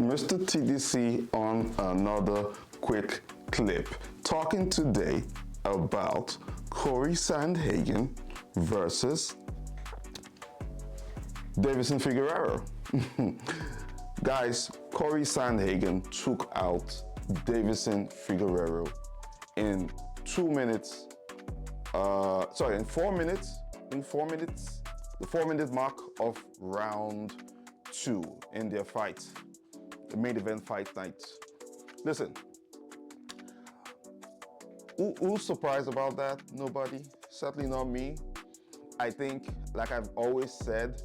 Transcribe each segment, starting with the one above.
Mr. TDC on another quick clip, talking today about Corey Sandhagen versus Deiveson Figueiredo. Guys, Corey Sandhagen took out Deiveson Figueiredo in 2 minutes, in 4 minutes, the 4-minute mark of round 2 in their fight, the main event fight night. Listen, who's surprised about that? Nobody, certainly not me. I think, like I've always said,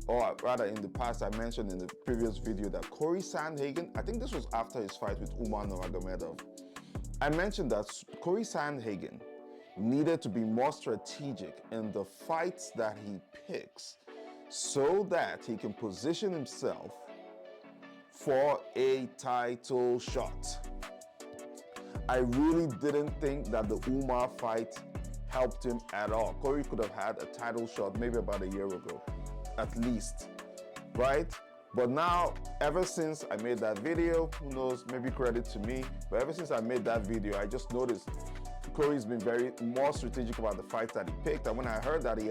or rather in the past I mentioned in the previous video, that Corey Sandhagen, I think this was after his fight with Umar Nurmagomedov, I mentioned that Corey Sandhagen needed to be more strategic in the fights that he picks so that he can position himself for a title shot. I really didn't think that the Umar fight helped him at all. Corey could have had a title shot maybe about a year ago, at least, right? But now, ever since I made that video, who knows, maybe credit to me, but ever since I made that video, I just noticed Corey's been more strategic about the fights that he picked. And when I heard that he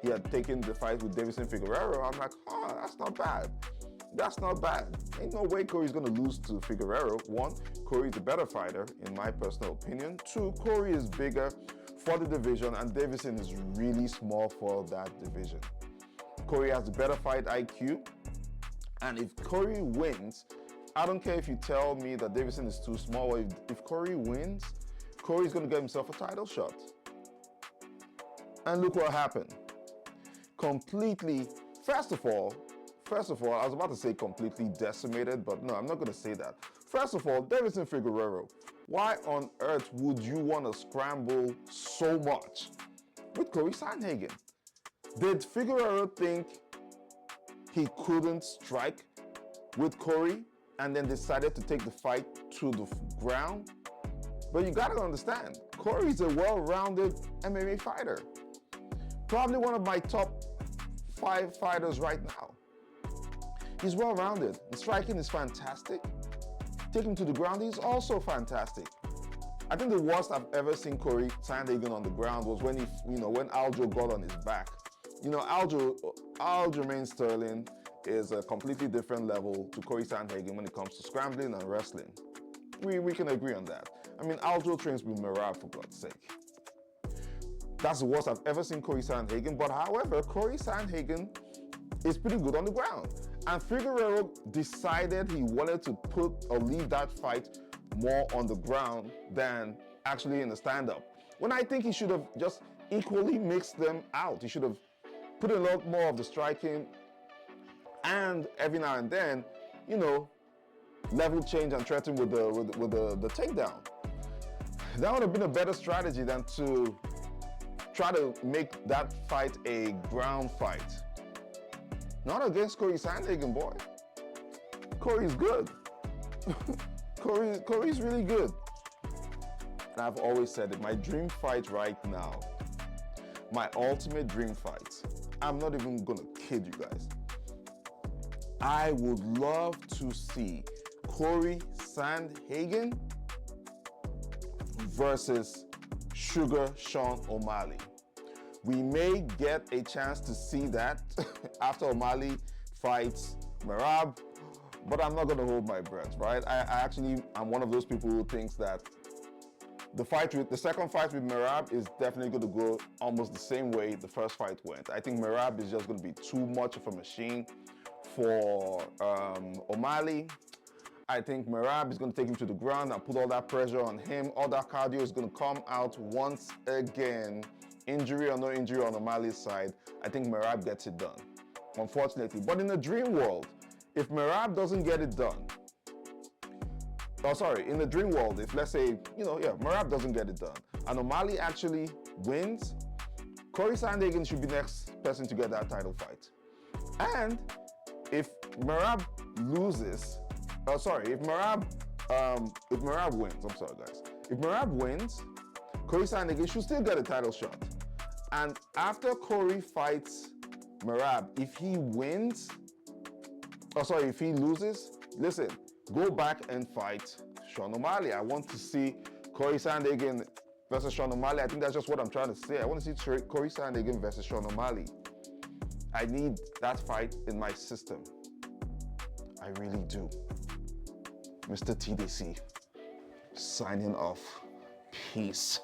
had taken the fight with Deiveson Figueiredo, I'm like, oh, that's not bad. That's not bad. Ain't no way Corey's gonna lose to Figueiredo. 1, Corey's a better fighter, in my personal opinion. 2, Corey is bigger for the division, and Deiveson is really small for that division. Corey has a better fight IQ, and if Corey wins, I don't care if you tell me that Deiveson is too small, or if Corey wins, Corey's gonna get himself a title shot. And look what happened. Completely, first of all, I was about to say completely decimated, but no, I'm not gonna say that. First of all, Deiveson Figueiredo, why on earth would you want to scramble so much with Corey Sandhagen? Did Figueiredo think he couldn't strike with Corey and then decided to take the fight to the ground? But you gotta understand, Corey's a well-rounded MMA fighter. Probably one of my top 5 fighters right now. He's well-rounded. The striking is fantastic. Taking him to the ground, he's also fantastic. I think the worst I've ever seen Corey Sandhagen on the ground was when when Aljo got on his back. Aljamain Sterling is a completely different level to Corey Sandhagen when it comes to scrambling and wrestling. We can agree on that. I mean, Aljo trains with Merab, for God's sake. That's the worst I've ever seen Corey Sandhagen. But however, Corey Sandhagen is pretty good on the ground. And Figueiredo decided he wanted to leave that fight more on the ground than actually in the stand-up. When I think he should have just equally mixed them out. He should have put a lot more of the striking, and every now and then, level change and threaten with the takedown. That would have been a better strategy than to try to make that fight a ground fight. Not against Corey Sandhagen, boy. Corey's good. Corey's really good. And I've always said it, my dream fight right now, my ultimate dream fight, I'm not even gonna kid you guys. I would love to see Corey Sandhagen versus Sugar Sean O'Malley. We may get a chance to see that after O'Malley fights Merab, but I'm not gonna hold my breath, right? I'm one of those people who thinks that the second fight with Merab is definitely gonna go almost the same way the first fight went. I think Merab is just gonna be too much of a machine for O'Malley. I think Merab is going to take him to the ground and put all that pressure on him. All that cardio is going to come out once again. Injury or no injury on O'Malley's side, I think Merab gets it done, unfortunately. But in the dream world, if Merab doesn't get it done, in the dream world, if let's say, Merab doesn't get it done, and O'Malley actually wins, Corey Sandhagen should be next person to get that title fight. And if Merab loses, if Merab wins, I'm sorry guys. If Merab wins, Corey Sandhagen should still get a title shot. And after Corey fights Merab, if he loses, listen, go back and fight Sean O'Malley. I want to see Corey Sandhagen versus Sean O'Malley. I think that's just what I'm trying to say. I want to see Corey Sandhagen versus Sean O'Malley. I need that fight in my system. I really do. Mr. TDC, signing off. Peace.